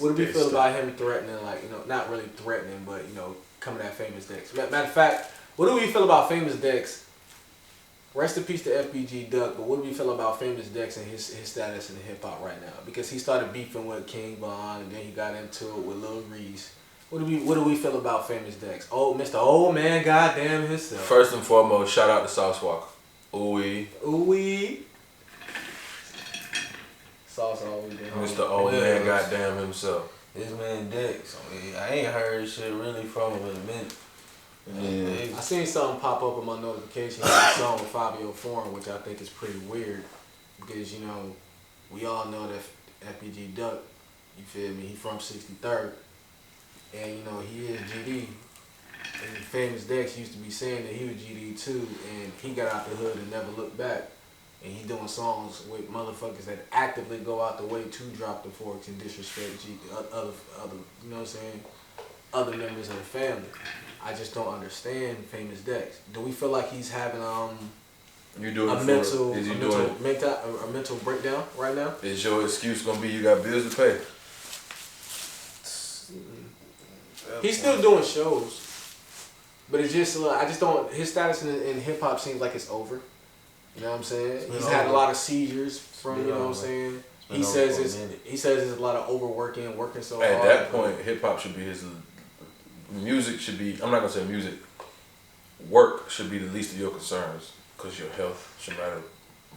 What do we feel about him threatening, like, not really threatening, but, coming at Famous Dex? Matter of fact, what do we feel about Famous Dex? Rest in peace to FBG Duck, but what do we feel about Famous Dex and his status in hip hop right now? Because he started beefing with King Von, and then he got into it with Lil Reese. What do we feel about Famous Dex? Oh, Mr. Old Man, goddamn himself. First and foremost, shout out to Sauce Walker. Ooh-wee. Ooh-wee. Sauce always been Mr. Old Man, goddamn himself. This man Dex, I ain't heard shit really from him in a minute. I seen something pop up in my notification. He had a song with Fabio Foreign, which I think is pretty weird because we all know that FBG Duck, you feel me? He from 63rd, and he is GD. And Famous Dex used to be saying that he was GD too, and he got out the hood and never looked back. And he doing songs with motherfuckers that actively go out the way to drop the forks and disrespect other, you know what I'm saying, other members of the family. I just don't understand Famous Dex. Do we feel like he's having a mental breakdown right now? Is your excuse gonna be you got bills to pay? He's still doing shows, but it's just I just don't. His status in hip hop seems like it's over. You know what I'm saying? He's had a lot of seizures from, you know what I'm saying? He says it's a lot of overworking, working so hard. At that point, hip hop should be his. Music should be, I'm not going to say music, work should be the least of your concerns because your health should matter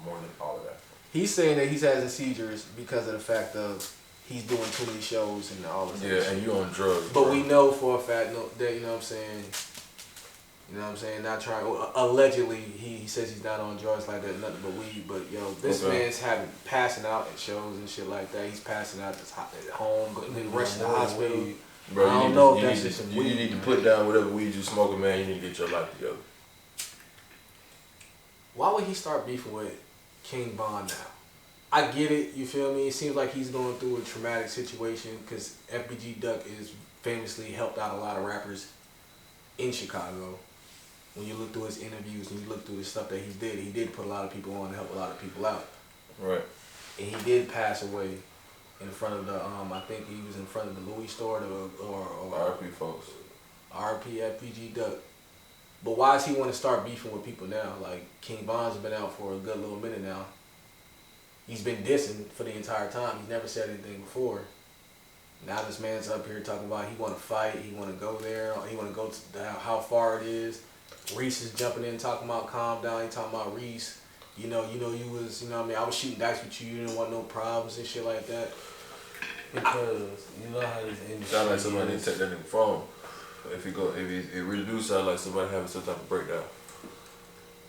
more than all of that. He's saying that he's having seizures because of the fact of he's doing too many shows and all of that. Yeah, and you on drugs. But we know for a fact that, you know what I'm saying, not trying, allegedly he says he's not on drugs like that, nothing but weed, but this man's passing out at shows and shit like that. He's passing out at home, getting rushed to the hospital. Bro, I don't know if that's just some weed. You need to put down whatever weed you smoking, man. You need to get your life together. Why would he start beefing with King Von now? I get it, you feel me? It seems like he's going through a traumatic situation because FBG Duck is famously helped out a lot of rappers in Chicago. When you look through his interviews and you look through the stuff that he did put a lot of people on and help a lot of people out. Right. And he did pass away in front of the, I think he was in front of the Louis store or RP folks. RP FBG Duck. But why does he want to start beefing with people now? Like, King Von's been out for a good little minute now. He's been dissing for the entire time. He's never said anything before. Now this man's up here talking about he want to fight, he want to go there, he want to go to how far it is. Reese is jumping in talking about calm down. He talking about Reese. You was, I was shooting dice with you. You didn't want no problems and shit like that. Because you know how this industry sound like somebody didn't take that nigga phone. If it really do sound like somebody having some type of breakdown.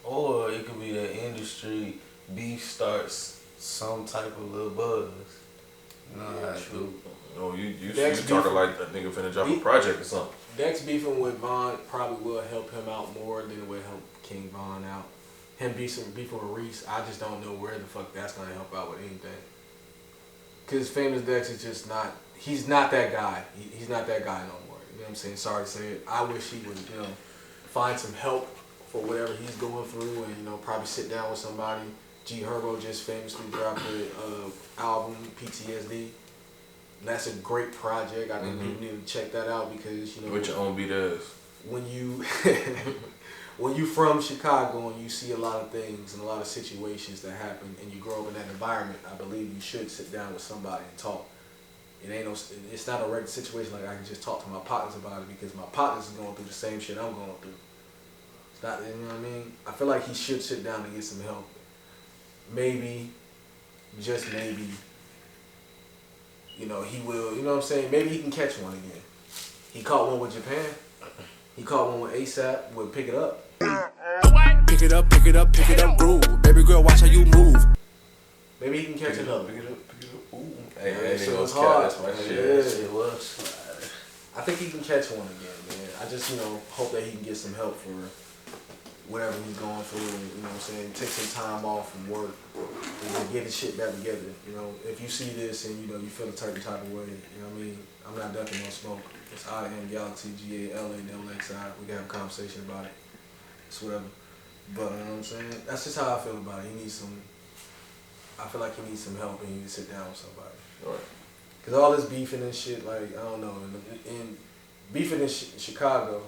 Or it could be that industry beef starts some type of little buzz. You know how it do. No, you talking like a nigga finna drop a project or something. Dex beefing with Von probably will help him out more than it will help King Von out. Him beefing with Reese, I just don't know where the fuck that's gonna help out with anything. Cause Famous Dex is just not. He's not that guy. He's not that guy no more. You know what I'm saying? Sorry to say it. I wish he would, find some help for whatever he's going through, and probably sit down with somebody. G Herbo just famously dropped the album PTSD. That's a great project. I think people need to check that out because With your own beat ass. When you when you from Chicago and you see a lot of things and a lot of situations that happen and you grow up in that environment, I believe you should sit down with somebody and talk. It's not a regular situation like I can just talk to my partners about it because my partners is going through the same shit I'm going through. It's not, you know what I mean? I feel like he should sit down and get some help. Maybe, just maybe, he will, you know what I'm saying? Maybe he can catch one again. He caught one with Japan. He caught one with ASAP with Pick It Up. Pick it up, pick it up, pick it up, groove. Baby girl, watch how you move. Maybe he can catch another. Pick it up. Ooh. Hey, that shit nigga was hard. That's my shit. Yeah. It was. I think he can catch one again, man. I just, hope that he can get some help for whatever he's going through and, you know what I'm saying, take some time off from work and get his shit back together. If you see this and, you feel a certain type of way, you know what I mean? I'm not ducking no smoke. It's I am Galaxy, GALA, we can have a conversation about it. It's whatever. But, you know what I'm saying? That's just how I feel about it. I feel like he needs some help and he needs to sit down with somebody. All right. Cause all this beefing and shit, like I don't know, and beefing in Chicago,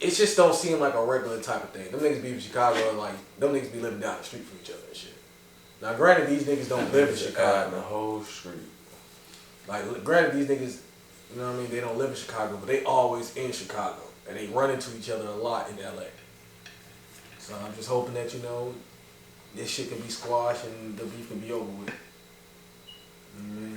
it just don't seem like a regular type of thing. Them niggas beef in Chicago, and like them niggas be living down the street from each other and shit. Now, granted, these niggas don't live in Chicago. The whole street. Like, granted, these niggas, you know what I mean, they don't live in Chicago, but they always in Chicago. And they run into each other a lot in LA. So I'm just hoping that, you know, this shit can be squashed and the beef can be over with. Mm-hmm.